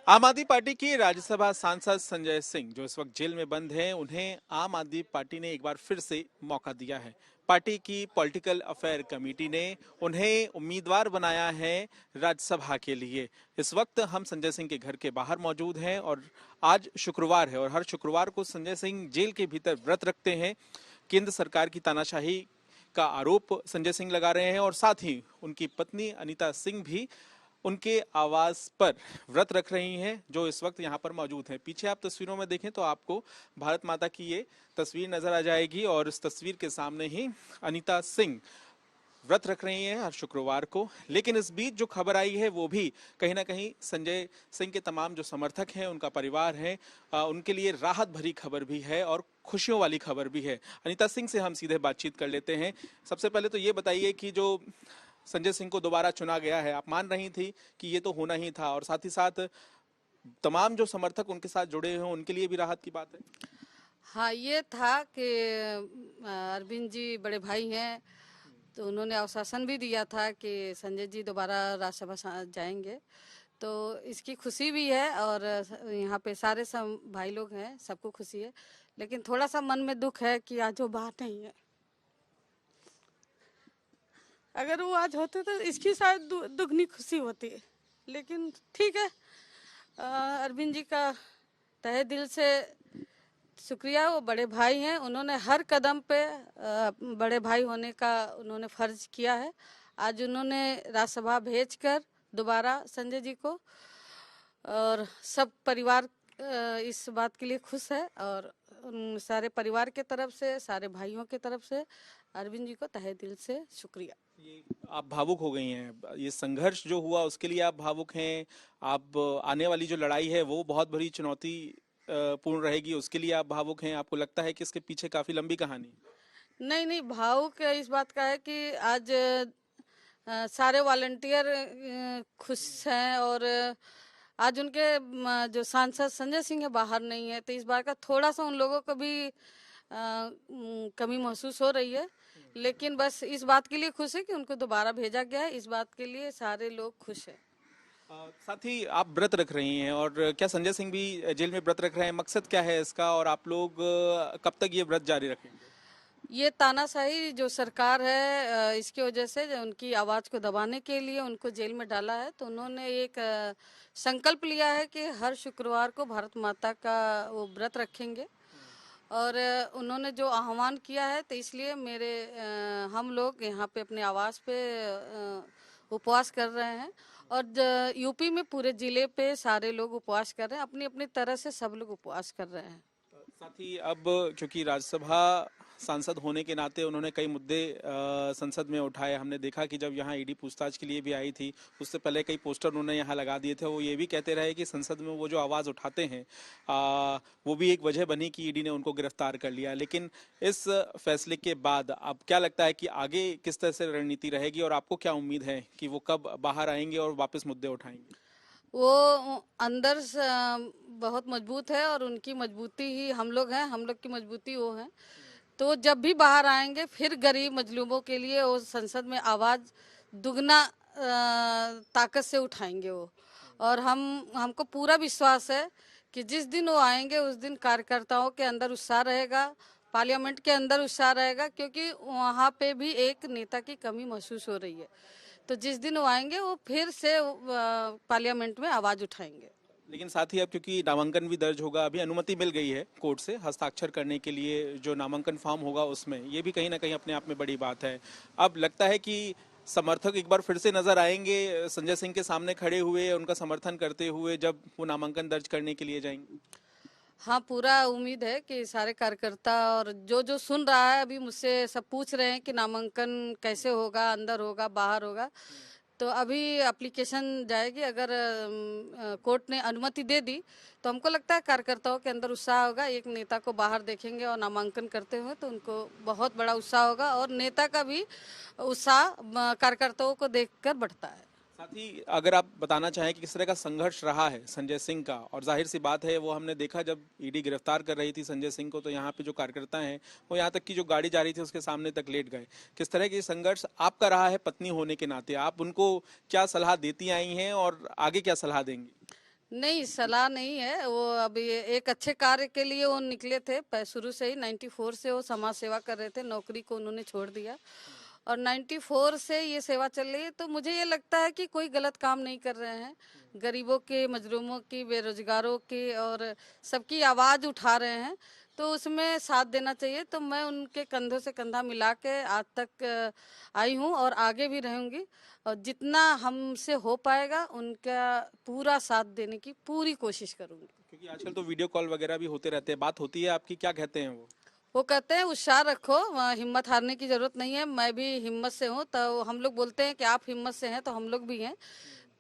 आम आदमी पार्टी के राज्यसभा सांसद संजय सिंह जो इस वक्त जेल में बंद हैं, उन्हें आम आदमी पार्टी ने एक बार फिर से मौका दिया है। पार्टी की पॉलिटिकल अफेयर कमेटी ने उन्हें उम्मीदवार बनाया है राज्यसभा के लिए। इस वक्त हम संजय सिंह के घर के बाहर मौजूद हैं और आज शुक्रवार है और हर शुक्रवार को संजय सिंह जेल के भीतर व्रत रखते हैं। केंद्र सरकार की तानाशाही का आरोप संजय सिंह लगा रहे हैं और साथ ही उनकी पत्नी अनीता सिंह भी उनके आवास पर व्रत रख रही हैं, जो इस वक्त यहाँ पर मौजूद हैं। पीछे आप तस्वीरों में देखें तो आपको भारत माता की ये तस्वीर नजर आ जाएगी और इस तस्वीर के सामने ही अनीता सिंह व्रत रख रही हैं हर शुक्रवार को। लेकिन इस बीच जो खबर आई है वो भी कहीं ना कहीं संजय सिंह के तमाम जो समर्थक हैं, उनका परिवार है, उनके लिए राहत भरी खबर भी है और खुशियों वाली खबर भी है। अनीता सिंह से हम सीधे बातचीत कर लेते हैं। सबसे पहले तो ये बताइए कि जो संजय सिंह को दोबारा चुना गया है, आप मान रही थी कि ये तो होना ही था, और साथ ही साथ तमाम जो समर्थक उनके साथ जुड़े हैं उनके लिए भी राहत की बात है? हाँ, ये था कि अरविंद जी बड़े भाई हैं, तो उन्होंने आश्वासन भी दिया था कि संजय जी दोबारा राज्यसभा जाएंगे, तो इसकी खुशी भी है। और यहाँ पे सारे सब भाई लोग हैं, सबको खुशी है। लेकिन थोड़ा सा मन में दुख है कि आज वो बाहर नहीं है। अगर वो आज होते तो इसकी शायद दुगनी खुशी होती है। लेकिन ठीक है, अरविंद जी का तहे दिल से शुक्रिया। वो बड़े भाई हैं, उन्होंने हर कदम पे बड़े भाई होने का उन्होंने फर्ज किया है। आज उन्होंने राज्यसभा भेजकर दोबारा संजय जी को, और सब परिवार इस बात के लिए खुश है। और उन सारे परिवार के तरफ से, सारे भाइयों के तरफ से अरविंद जी को तहे दिल से शुक्रिया। ये आप भावुक हो गई हैं, ये संघर्ष जो हुआ उसके लिए आप भावुक हैं। आप आने वाली जो लड़ाई है वो बहुत बड़ी चुनौती पूर्ण रहेगी, उसके लिए आप भावुक हैं। आपको लगता है कि इसके पीछे काफी लंबी कहानी है? नहीं नहीं, भावुक इस बात का है कि आज सारे वॉलंटियर खुश हैं। और आज उनके जो सांसद संजय सिंह है बाहर नहीं है, तो इस बार का थोड़ा सा उन लोगों को भी कमी महसूस हो रही है। लेकिन बस इस बात के लिए खुश है कि उनको दोबारा भेजा गया है, इस बात के लिए सारे लोग खुश हैं। साथ ही आप व्रत रख रही हैं, और क्या संजय सिंह भी जेल में व्रत रख रहे हैं? मकसद क्या है इसका, और आप लोग कब तक ये व्रत जारी रखेंगे? ये तानाशाही जो सरकार है, इसकी वजह से जो उनकी आवाज़ को दबाने के लिए उनको जेल में डाला है। तो उन्होंने एक संकल्प लिया है कि हर शुक्रवार को भारत माता का वो व्रत रखेंगे। और उन्होंने जो आह्वान किया है, तो इसलिए हम लोग यहाँ पे अपने आवास पे उपवास कर रहे हैं। और यूपी में पूरे जिले पे सारे लोग उपवास कर रहे हैं, अपनी अपनी तरह से सब लोग उपवास कर रहे हैं। साथ ही अब क्योंकि राज्यसभा सांसद होने के नाते उन्होंने कई मुद्दे संसद में उठाए। हमने देखा कि जब यहाँ ईडी पूछताछ के लिए भी आई थी, उससे पहले कई पोस्टर उन्होंने यहाँ लगा दिए थे। वो ये भी कहते रहे कि संसद में वो जो आवाज़ उठाते हैं वो भी एक वजह बनी कि ईडी ने उनको गिरफ्तार कर लिया। लेकिन इस फैसले के बाद अब क्या लगता है कि आगे किस तरह से रणनीति रहेगी, और आपको क्या उम्मीद है कि वो कब बाहर आएंगे और वापस मुद्दे उठाएंगे? वो अंदर से बहुत मजबूत है, और उनकी मजबूती ही हम लोग हैं, हम लोग की मजबूती वो है। तो जब भी बाहर आएंगे फिर गरीब मजलूमों के लिए वो संसद में आवाज़ दुगना ताकत से उठाएंगे वो। और हमको पूरा विश्वास है कि जिस दिन वो आएंगे उस दिन कार्यकर्ताओं के अंदर उत्साह रहेगा, पार्लियामेंट के अंदर उत्साह रहेगा, क्योंकि वहाँ पे भी एक नेता की कमी महसूस हो रही है। तो जिस दिन वो आएंगे वो फिर से पार्लियामेंट में आवाज़ उठाएंगे। लेकिन साथ ही अब क्योंकि नामांकन भी दर्ज होगा, अभी अनुमति मिल गई है कोर्ट से हस्ताक्षर करने के लिए, जो नामांकन फॉर्म होगा उसमें, ये भी कहीं ना कहीं अपने आप में बड़ी बात है। अब लगता है कि समर्थक एक बार फिर से नजर आएंगे संजय सिंह के सामने खड़े हुए, उनका समर्थन करते हुए, जब वो नामांकन दर्ज करने के लिए जाएंगे। हाँ, पूरा उम्मीद है कि सारे कार्यकर्ता और जो जो सुन रहा है अभी मुझसे सब पूछ रहे हैं कि नामांकन कैसे होगा, अंदर होगा बाहर होगा। तो अभी एप्लीकेशन जाएगी, अगर कोर्ट ने अनुमति दे दी तो हमको लगता है कार्यकर्ताओं के अंदर उत्साह होगा। एक नेता को बाहर देखेंगे और नामांकन करते हुए तो उनको बहुत बड़ा उत्साह होगा, और नेता का भी उत्साह कार्यकर्ताओं को देखकर बढ़ता है। साथ ही अगर आप बताना चाहें कि किस तरह का संघर्ष रहा है संजय सिंह का, और जाहिर सी बात है वो हमने देखा जब ईडी गिरफ्तार कर रही थी संजय सिंह को, तो यहाँ पे जो कार्यकर्ता हैं वो यहाँ तक कि जो गाड़ी जा रही थी उसके सामने तक लेट गए। किस तरह की संघर्ष आपका रहा है पत्नी होने के नाते? आप उनको क्या सलाह देती आई हैं और आगे क्या सलाह देंगी? नहीं, सलाह नहीं है वो। अभी एक अच्छे कार्य के लिए वो निकले थे, शुरू से ही 94 से वो समाज सेवा कर रहे थे, नौकरी को उन्होंने छोड़ दिया और 94 से ये सेवा चल रही है। तो मुझे ये लगता है कि कोई गलत काम नहीं कर रहे हैं, गरीबों के, मजलूमों की, बेरोजगारों की और सबकी आवाज़ उठा रहे हैं, तो उसमें साथ देना चाहिए। तो मैं उनके कंधों से कंधा मिला के आज तक आई हूँ और आगे भी रहूँगी और जितना हमसे हो पाएगा उनका पूरा साथ देने की पूरी कोशिश करूँगी। क्योंकि आजकल तो वीडियो कॉल वगैरह भी होते रहते हैं, बात होती है आपकी, क्या कहते हैं वो कहते हैं उत्साह रखो, हिम्मत हारने की जरूरत नहीं है, मैं भी हिम्मत से हूँ। तो हम लोग बोलते हैं कि आप हिम्मत से हैं तो हम लोग भी हैं।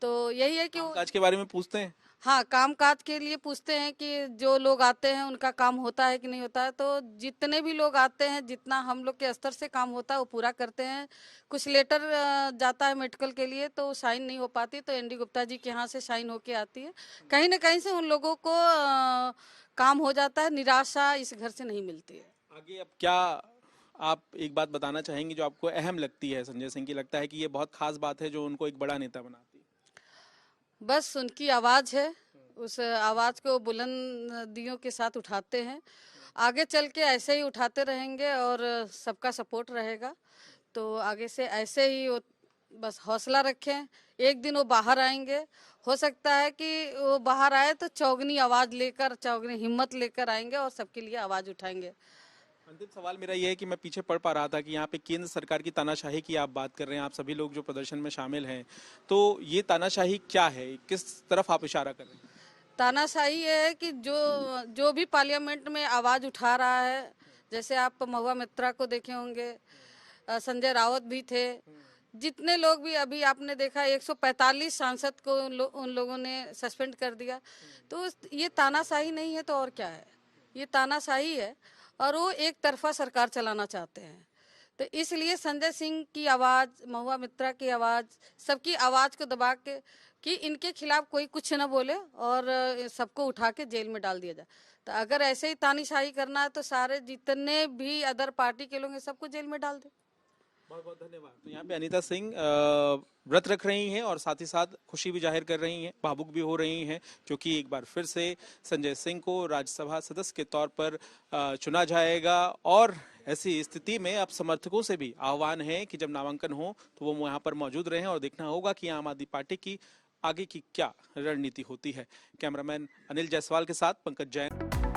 तो यही है कि वो काज के बारे में पूछते हैं? हाँ, काम काज के लिए पूछते हैं कि जो लोग आते हैं उनका काम होता है कि नहीं होता है। तो जितने भी लोग आते हैं, जितना हम लोग के स्तर से काम होता है वो पूरा करते हैं। कुछ लेटर जाता है मेडिकल के लिए तो साइन नहीं हो पाती, तो एनडी गुप्ता जी के यहाँ से साइन होके आती है। कहीं ना कहीं से उन लोगों को काम हो जाता है, निराशा इस घर से नहीं मिलती है। आगे अब क्या आप एक बात बताना चाहेंगे जो आपको अहम लगती है संजय सिंह की, लगता है कि ये बहुत खास बात है जो उनको एक बड़ा नेता बनाती है? बस उनकी आवाज़ है, उस आवाज़ को बुलंदियों के साथ उठाते हैं। आगे चल के ऐसे ही उठाते रहेंगे और सबका सपोर्ट रहेगा। तो आगे से ऐसे ही वो बस हौसला रखें, एक दिन वो बाहर आएंगे। हो सकता है कि वो बाहर आए तो चौगनी आवाज़ लेकर, चौगनी हिम्मत लेकर आएंगे और सबके लिए आवाज़ उठाएंगे। अंतिम सवाल मेरा ये है कि मैं पीछे पढ़ पा रहा था कि यहाँ पे केंद्र सरकार की तानाशाही की आप बात कर रहे हैं, आप सभी लोग जो प्रदर्शन में शामिल हैं, तो ये तानाशाही क्या है, किस तरफ आप इशारा कर रहे हैं? तानाशाही ये है कि जो जो भी पार्लियामेंट में आवाज़ उठा रहा है, जैसे आप महुआ मित्रा को देखे होंगे, संजय राउत भी थे, जितने लोग भी, अभी आपने देखा 145 सांसद को उन लोगों ने सस्पेंड कर दिया। तो ये तानाशाही नहीं है तो और क्या है, ये तानाशाही है और वो एक तरफा सरकार चलाना चाहते हैं। तो इसलिए संजय सिंह की आवाज़, महुआ मित्रा की आवाज़, सबकी आवाज़ को दबा के कि इनके खिलाफ कोई कुछ न बोले और सबको उठा के जेल में डाल दिया जाए। तो अगर ऐसे ही तानाशाही करना है तो सारे जितने भी अदर पार्टी के लोग हैं सबको जेल में डाल दे। बहुत बहुत धन्यवाद। तो यहाँ पे अनीता सिंह व्रत रख रही हैं और साथ ही साथ खुशी भी जाहिर कर रही हैं, भावुक भी हो रही हैं, क्योंकि एक बार फिर से संजय सिंह को राज्यसभा सदस्य के तौर पर चुना जाएगा। और ऐसी स्थिति में अब समर्थकों से भी आह्वान है कि जब नामांकन हो तो वो यहाँ पर मौजूद रहें और देखना होगा कि आम आदमी पार्टी की आगे की क्या रणनीति होती है। कैमरामैन अनिल जायसवाल के साथ पंकज जैन।